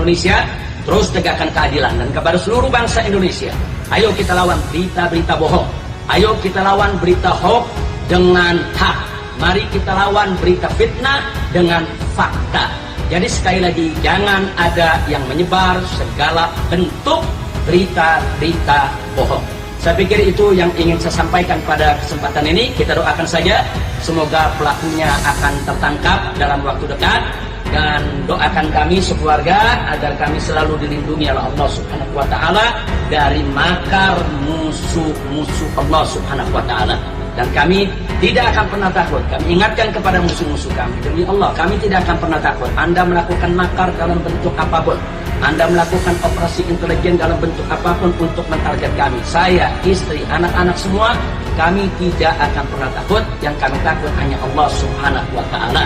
Indonesia, terus tegakkan keadilan. Dan kepada seluruh bangsa Indonesia, ayo kita lawan berita-berita bohong. Ayo kita lawan berita hoax dengan hak. Mari kita lawan berita fitnah dengan fakta. Jadi sekali lagi, jangan ada yang menyebar segala bentuk berita-berita bohong. Saya pikir itu yang ingin saya sampaikan pada kesempatan ini. Kita doakan saja semoga pelakunya akan tertangkap dalam waktu dekat, dan doakan kami sekeluarga agar kami selalu dilindungi oleh Allah Subhanahu wa taala dari makar musuh-musuh Allah Subhanahu wa taala. Dan kami tidak akan pernah takut. Kami ingatkan kepada musuh-musuh kami, demi Allah kami tidak akan pernah takut. Anda melakukan makar dalam bentuk apapun, Anda melakukan operasi intelijen dalam bentuk apapun untuk mentarget kami, saya, istri, anak-anak semua, kami tidak akan pernah takut. Yang kami takut hanya Allah Subhanahu wa taala.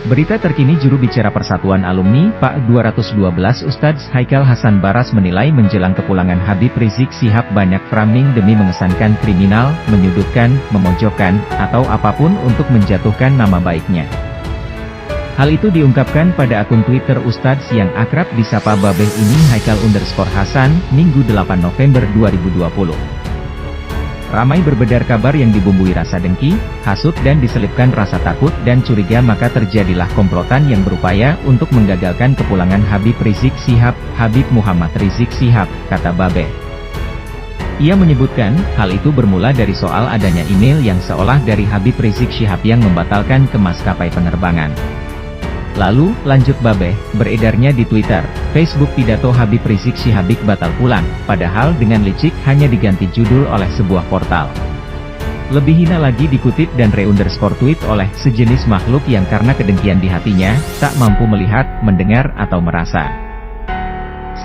Berita terkini juru bicara Persatuan Alumni, Pak 212 Ustadz Haikal Hasan Baras menilai menjelang kepulangan Habib Rizik Syihab banyak framing demi mengesankan kriminal, menyudutkan, memojokkan, atau apapun untuk menjatuhkan nama baiknya. Hal itu diungkapkan pada akun Twitter Ustadz yang akrab disapa Babeh ini Haikal_Hasan, Minggu 8 November 2020. Ramai berbedar kabar yang dibumbui rasa dengki, hasut dan diselipkan rasa takut dan curiga, maka terjadilah komplotan yang berupaya untuk menggagalkan kepulangan Habib Rizik Syihab, Habib Muhammad Rizik Syihab, kata Babeh. Ia menyebutkan, hal itu bermula dari soal adanya email yang seolah dari Habib Rizik Syihab yang membatalkan ke maskapai penerbangan. Lalu, lanjut Babeh, beredarnya di Twitter, Facebook pidato Habib Rizik Syihab batal pulang, padahal dengan licik hanya diganti judul oleh sebuah portal. Lebih hina lagi dikutip dan re_tweet oleh sejenis makhluk yang karena kedengkian di hatinya, tak mampu melihat, mendengar atau merasa.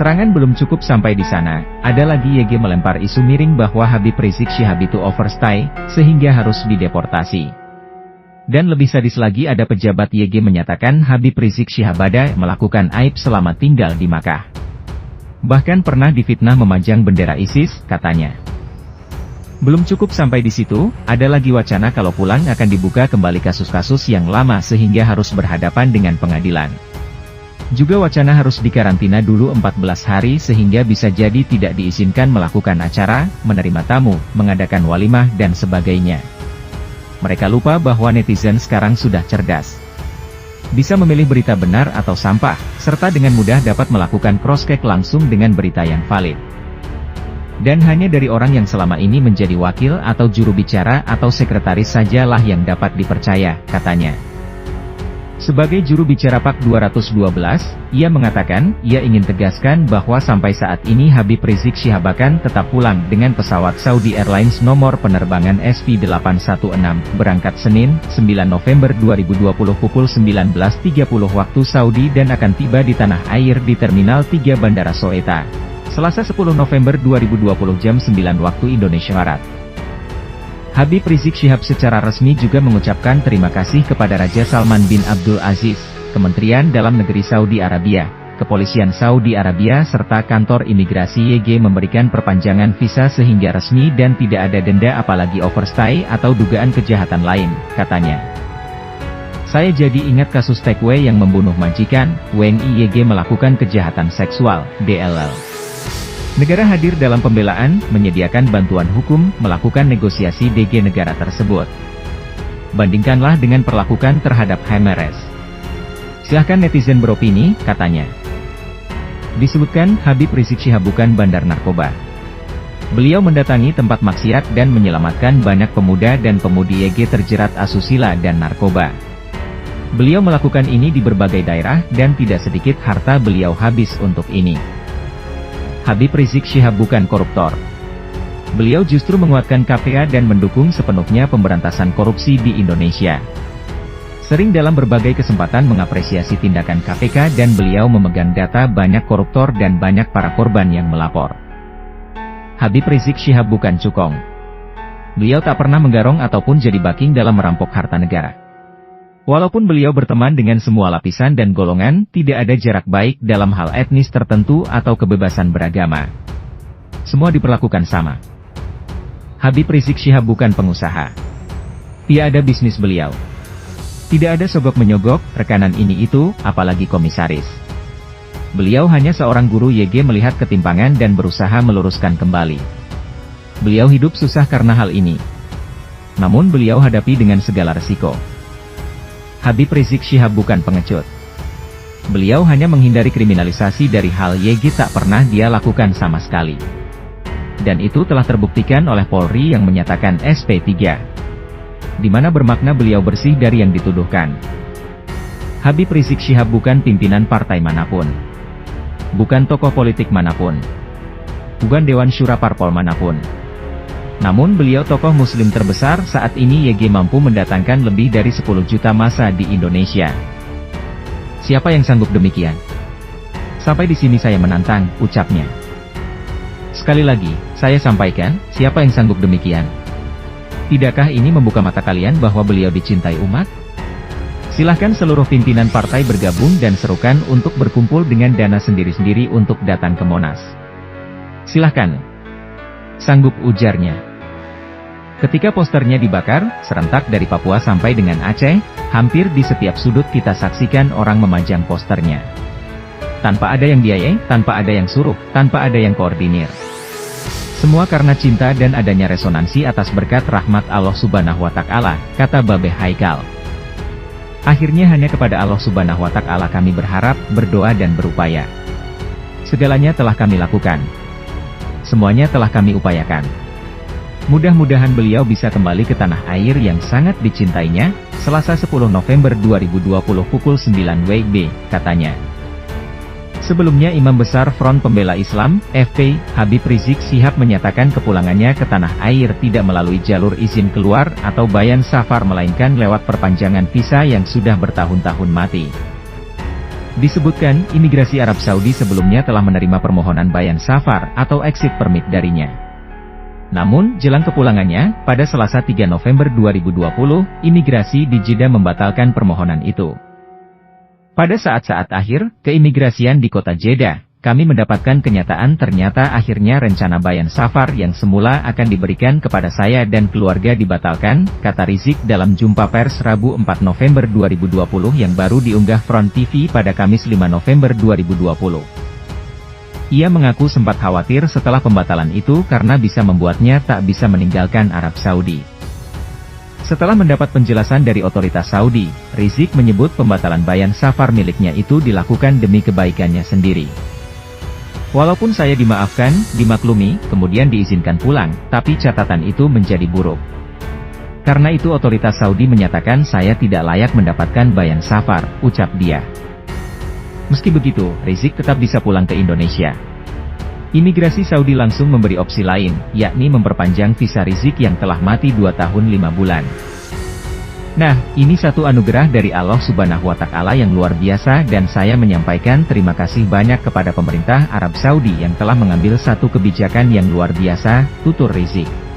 Serangan belum cukup sampai di sana, ada lagi YG melempar isu miring bahwa Habib Rizik Syihab itu overstay, sehingga harus dideportasi. Dan lebih sadis lagi, ada pejabat YG menyatakan Habib Rizik Syihab melakukan aib selama tinggal di Makkah. Bahkan pernah difitnah memajang bendera ISIS, katanya. Belum cukup sampai di situ, ada lagi wacana kalau pulang akan dibuka kembali kasus-kasus yang lama sehingga harus berhadapan dengan pengadilan. Juga wacana harus dikarantina dulu 14 hari sehingga bisa jadi tidak diizinkan melakukan acara, menerima tamu, mengadakan walimah dan sebagainya. Mereka lupa bahwa netizen sekarang sudah cerdas. Bisa memilih berita benar atau sampah, serta dengan mudah dapat melakukan cross-check langsung dengan berita yang valid. Dan hanya dari orang yang selama ini menjadi wakil atau juru bicara atau sekretaris sajalah yang dapat dipercaya, katanya. Sebagai juru bicara PAK 212, ia mengatakan, ia ingin tegaskan bahwa sampai saat ini Habib Rizik Syihab akan tetap pulang dengan pesawat Saudi Airlines nomor penerbangan SV816, berangkat Senin, 9 November 2020 pukul 19.30 waktu Saudi dan akan tiba di tanah air di Terminal 3 Bandara Soeta, Selasa 10 November 2020 jam 9 waktu Indonesia Barat. Habib Rizik Syihab secara resmi juga mengucapkan terima kasih kepada Raja Salman bin Abdul Aziz, Kementerian Dalam Negeri Saudi Arabia, Kepolisian Saudi Arabia serta Kantor Imigrasi YG memberikan perpanjangan visa sehingga resmi dan tidak ada denda apalagi overstay atau dugaan kejahatan lain, katanya. Saya jadi ingat kasus Takeaway yang membunuh majikan, WNI YG melakukan kejahatan seksual, DLL. Negara hadir dalam pembelaan, menyediakan bantuan hukum, melakukan negosiasi DG negara tersebut. Bandingkanlah dengan perlakukan terhadap HMRS. Silahkan netizen beropini, katanya. Disebutkan, Habib Rizik Syihab bukan bandar narkoba. Beliau mendatangi tempat maksiat dan menyelamatkan banyak pemuda dan pemudi YG terjerat asusila dan narkoba. Beliau melakukan ini di berbagai daerah dan tidak sedikit harta beliau habis untuk ini. Habib Rizik Syihab bukan koruptor. Beliau justru menguatkan KPK dan mendukung sepenuhnya pemberantasan korupsi di Indonesia. Sering dalam berbagai kesempatan mengapresiasi tindakan KPK dan beliau memegang data banyak koruptor dan banyak para korban yang melapor. Habib Rizik Syihab bukan cukong. Beliau tak pernah menggarong ataupun jadi backing dalam merampok harta negara. Walaupun beliau berteman dengan semua lapisan dan golongan, tidak ada jarak baik dalam hal etnis tertentu atau kebebasan beragama. Semua diperlakukan sama. Habib Rizik Syihab bukan pengusaha. Tidak ada bisnis beliau. Tidak ada sogok-menyogok, rekanan ini itu, apalagi komisaris. Beliau hanya seorang guru YG melihat ketimpangan dan berusaha meluruskan kembali. Beliau hidup susah karena hal ini. Namun beliau hadapi dengan segala resiko. Habib Rizik Syihab bukan pengecut. Beliau hanya menghindari kriminalisasi dari hal YG tak pernah dia lakukan sama sekali. Dan itu telah terbuktikan oleh Polri yang menyatakan SP3. Di mana bermakna beliau bersih dari yang dituduhkan. Habib Rizik Syihab bukan pimpinan partai manapun. Bukan tokoh politik manapun. Bukan Dewan Syura Parpol manapun. Namun beliau tokoh muslim terbesar saat ini YG mampu mendatangkan lebih dari 10 juta massa di Indonesia. Siapa yang sanggup demikian? Sampai di sini saya menantang, ucapnya. Sekali lagi, saya sampaikan, siapa yang sanggup demikian? Tidakkah ini membuka mata kalian bahwa beliau dicintai umat? Silahkan seluruh pimpinan partai bergabung dan serukan untuk berkumpul dengan dana sendiri-sendiri untuk datang ke Monas. Silahkan. Sanggup, ujarnya. Ketika posternya dibakar, serentak dari Papua sampai dengan Aceh, hampir di setiap sudut kita saksikan orang memajang posternya. Tanpa ada yang biayai, tanpa ada yang suruh, tanpa ada yang koordinir. Semua karena cinta dan adanya resonansi atas berkat rahmat Allah Subhanahu wa Ta'ala, kata Babe Haikal. Akhirnya hanya kepada Allah Subhanahu wa Ta'ala kami berharap, berdoa dan berupaya. Segalanya telah kami lakukan. Semuanya telah kami upayakan. Mudah-mudahan beliau bisa kembali ke tanah air yang sangat dicintainya, Selasa 10 November 2020 pukul 9 WIB, katanya. Sebelumnya Imam Besar Front Pembela Islam, FP, Habib Rizik Syihab menyatakan kepulangannya ke tanah air tidak melalui jalur izin keluar atau bayan safar melainkan lewat perpanjangan visa yang sudah bertahun-tahun mati. Disebutkan, imigrasi Arab Saudi sebelumnya telah menerima permohonan bayan safar atau exit permit darinya. Namun, jelang kepulangannya, pada Selasa 3 November 2020, imigrasi di Jeddah membatalkan permohonan itu. Pada saat-saat akhir, keimigrasian di kota Jeddah, kami mendapatkan kenyataan ternyata akhirnya rencana bayan safar yang semula akan diberikan kepada saya dan keluarga dibatalkan, kata Rizik dalam jumpa pers Rabu 4 November 2020 yang baru diunggah Front TV pada Kamis 5 November 2020. Ia mengaku sempat khawatir setelah pembatalan itu karena bisa membuatnya tak bisa meninggalkan Arab Saudi. Setelah mendapat penjelasan dari otoritas Saudi, Rizik menyebut pembatalan bayan safar miliknya itu dilakukan demi kebaikannya sendiri. Walaupun saya dimaafkan, dimaklumi, kemudian diizinkan pulang, tapi catatan itu menjadi buruk. Karena itu otoritas Saudi menyatakan saya tidak layak mendapatkan bayan safar, ucap dia. Meski begitu, Rizik tetap bisa pulang ke Indonesia. Imigrasi Saudi langsung memberi opsi lain, yakni memperpanjang visa Rizik yang telah mati 2 tahun 5 bulan. Nah, ini satu anugerah dari Allah Subhanahu wa Ta'ala yang luar biasa dan saya menyampaikan terima kasih banyak kepada pemerintah Arab Saudi yang telah mengambil satu kebijakan yang luar biasa, tutur Rizik.